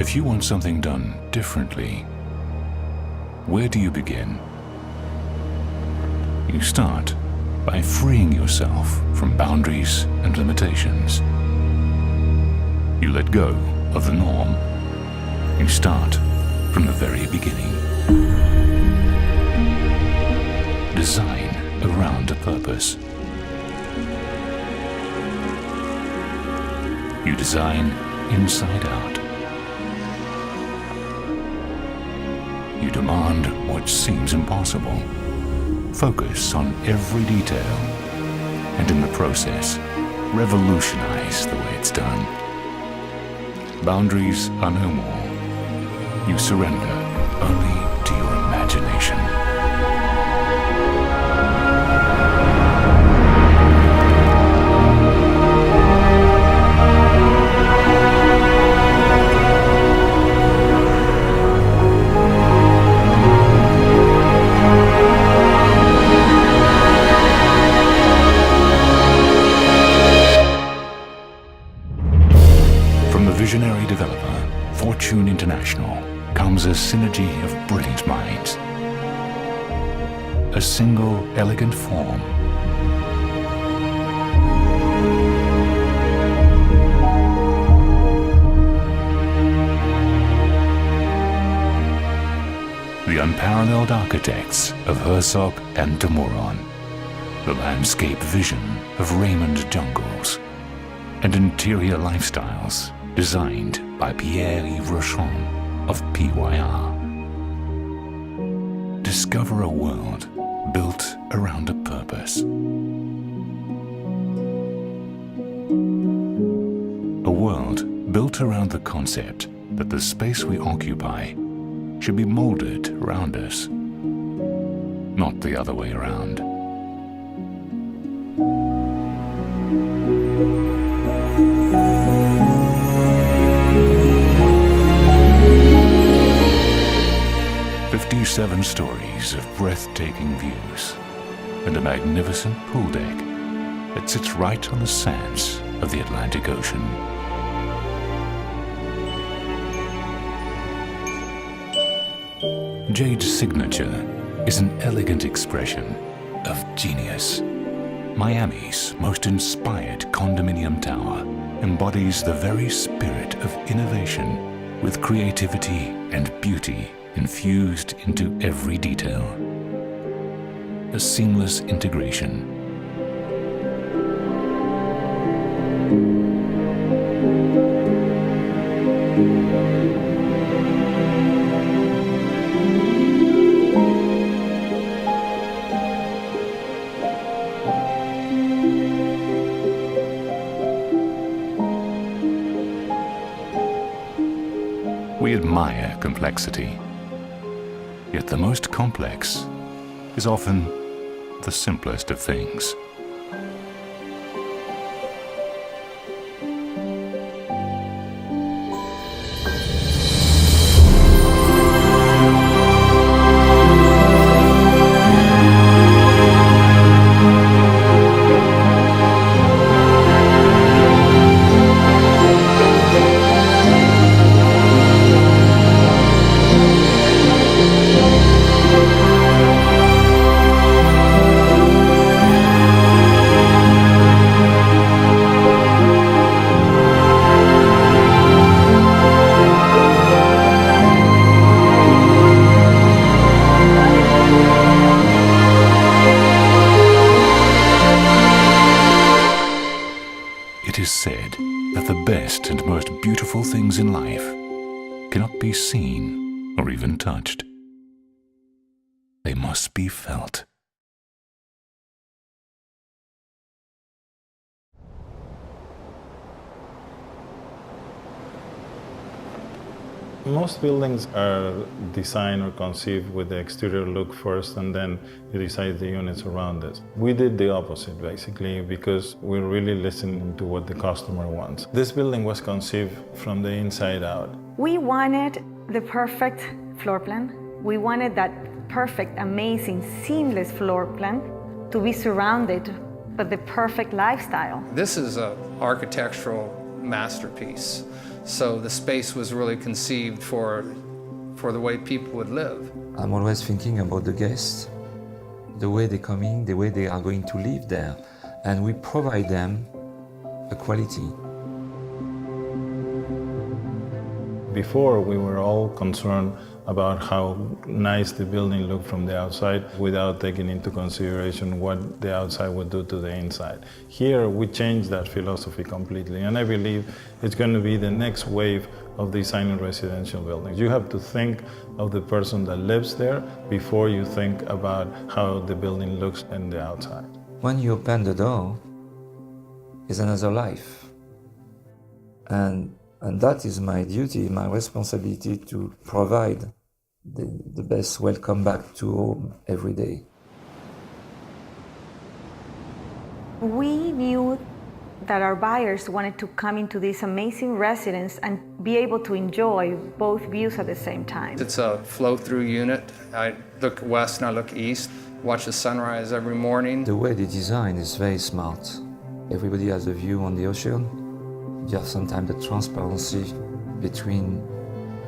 If you want something done differently, where do you begin? You start by freeing yourself from boundaries and limitations. You let go of the norm. You start from the very beginning. Design around a purpose. You design inside out. You demand what seems impossible. Focus on every detail, and in the process, revolutionize the way it's done. Boundaries are no more. You surrender only to your imagination. From the visionary developer, Fortune International, comes a synergy of brilliant minds. A single elegant form. The unparalleled architects of Herzog and de Meuron. The landscape vision of Raymond Jungles. And interior lifestyles designed by Pierre-Yves Rochon of PYR. Discover a world built around a purpose. A world built around the concept that the space we occupy should be molded around us, not the other way around. Seven stories of breathtaking views and a magnificent pool deck that sits right on the sands of the Atlantic Ocean. JADE's signature is an elegant expression of genius. Miami's most inspired condominium tower embodies the very spirit of innovation with creativity and beauty infused into every detail. A seamless integration. We admire complexity. Yet the most complex is often the simplest of things. It is said that the best and most beautiful things in life cannot be seen or even touched. They must be felt. Most buildings are designed or conceived with the exterior look first, and then you decide the units around it. We did the opposite, basically, because we're really listening to what the customer wants. This building was conceived from the inside out. We wanted the perfect floor plan. We wanted that perfect, amazing, seamless floor plan to be surrounded by the perfect lifestyle. This is an architectural masterpiece. So the space was really conceived for the way people would live. I'm always thinking about the guests, the way they're coming, the way they are going to live there, and we provide them a quality. Before, we were all concerned about how nice the building looked from the outside without taking into consideration what the outside would do to the inside. Here, we changed that philosophy completely, and I believe it's going to be the next wave of designing residential buildings. You have to think of the person that lives there before you think about how the building looks on the outside. When you open the door, it's another life. And that is my duty, my responsibility to provide the best welcome back to home every day. We knew that our buyers wanted to come into this amazing residence and be able to enjoy both views at the same time. It's a flow-through unit. I look west and I look east, watch the sunrise every morning. The way they design is very smart. Everybody has a view on the ocean. You have sometimes the transparency between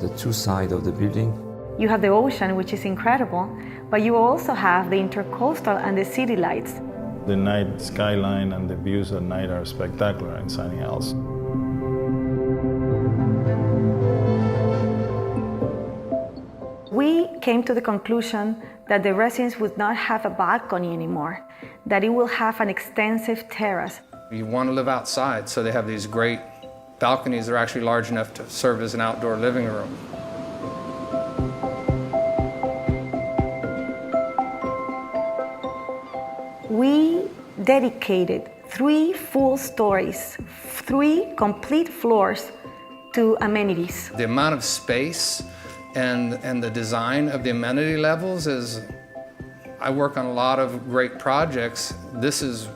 the two sides of the building. You have the ocean, which is incredible, but you also have the intercoastal and the city lights. The night skyline and the views at night are spectacular in Sunny Hills. We came to the conclusion that the residence would not have a balcony anymore, that it will have an extensive terrace. You want to live outside, so they have these great balconies that are actually large enough to serve as an outdoor living room. We dedicated 3 full stories, 3 complete floors to amenities. The amount of space and the design of the amenity levels is, I work on a lot of great projects. This is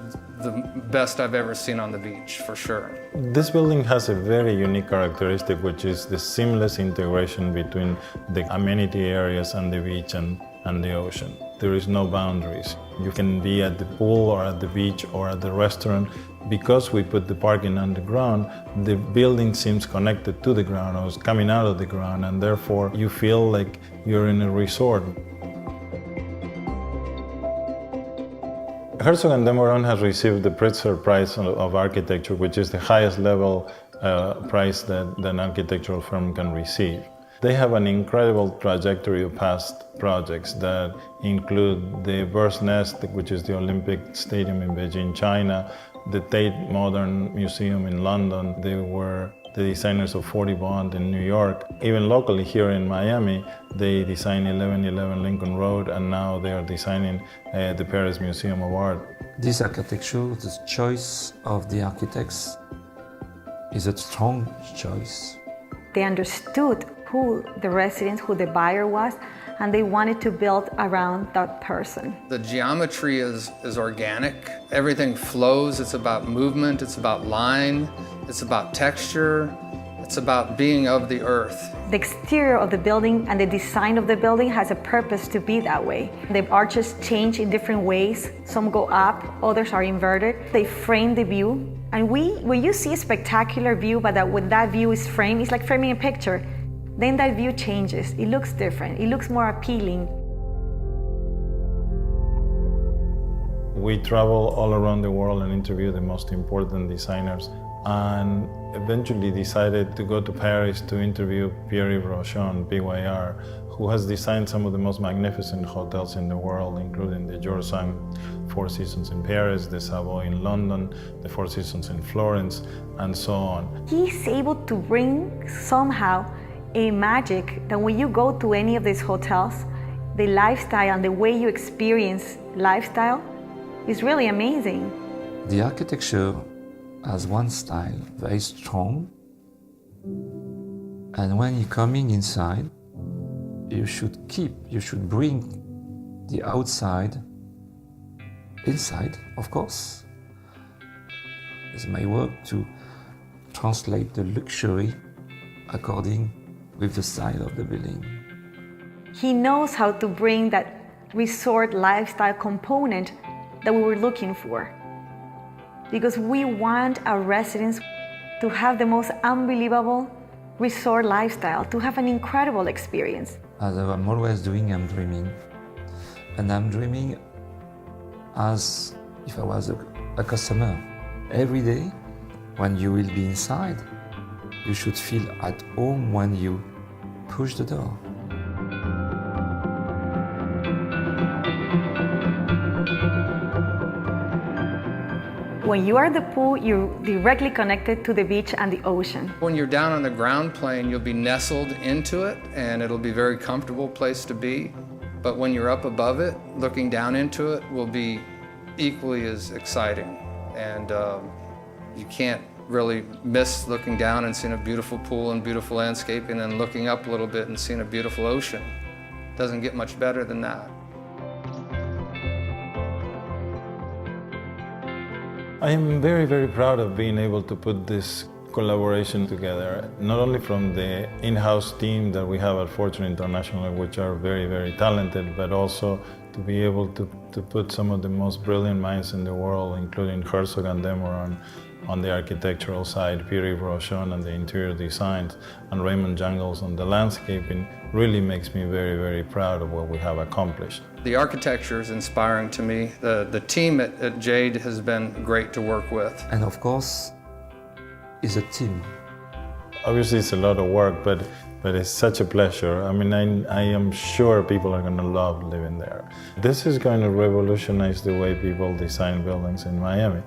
the best I've ever seen on the beach, for sure. This building has a very unique characteristic, which is the seamless integration between the amenity areas and the beach and the ocean. There is no boundaries. You can be at the pool or at the beach or at the restaurant. Because we put the parking underground, the building seems connected to the ground or is coming out of the ground, and therefore you feel like you're in a resort. Herzog & de Meuron has received the Pritzker Prize of Architecture, which is the highest level prize that an architectural firm can receive. They have an incredible trajectory of past projects that include the Bird's Nest, which is the Olympic Stadium in Beijing, China, the Tate Modern Museum in London. They were the designers of 40 Bond in New York. Even locally here in Miami, they designed 1111 Lincoln Road, and now they are designing the Paris Museum of Art. This architecture, the choice of the architects is a strong choice. They understood who the resident, who the buyer was, and they wanted to build around that person. The geometry is organic. Everything flows. It's about movement. It's about line. It's about texture. It's about being of the earth. The exterior of the building and the design of the building has a purpose to be that way. The arches change in different ways. Some go up, others are inverted. They frame the view. And when you see a spectacular view, but when that view is framed, it's like framing a picture. Then that view changes. It looks different. It looks more appealing. We travel all around the world and interview the most important designers, and eventually decided to go to Paris to interview Pierre-Yves Rochon, PYR, who has designed some of the most magnificent hotels in the world, including the George V Four Seasons in Paris, the Savoy in London, the Four Seasons in Florence, and so on. He's able to bring somehow a magic that when you go to any of these hotels, the lifestyle and the way you experience lifestyle is really amazing. The architecture has one style, very strong, and when you're coming inside, you should bring the outside inside, of course. It's my work to translate the luxury according with the style of the building. He knows how to bring that resort lifestyle component that we were looking for. Because we want our residents to have the most unbelievable resort lifestyle, to have an incredible experience. As I'm always doing, I'm dreaming. And I'm dreaming as if I was a customer. Every day, when you will be inside, you should feel at home when you push the door. When you are at the pool, you're directly connected to the beach and the ocean. When you're down on the ground plane, you'll be nestled into it and it'll be a very comfortable place to be. But when you're up above it, looking down into it will be equally as exciting. And you can't really miss looking down and seeing a beautiful pool and beautiful landscape, and then looking up a little bit and seeing a beautiful ocean. Doesn't get much better than that. I am very, very proud of being able to put this collaboration together, not only from the in-house team that we have at Fortune International, which are very, very talented, but also to be able to put some of the most brilliant minds in the world, including Herzog and Demoran on the architectural side, Pierre Rochon on the interior designs, and Raymond Jungles on the landscaping, really makes me very, very proud of what we have accomplished. The architecture is inspiring to me. The team at JADE has been great to work with. And of course, it's a team. Obviously it's a lot of work, but it's such a pleasure. I mean, I am sure people are going to love living there. This is going to revolutionize the way people design buildings in Miami.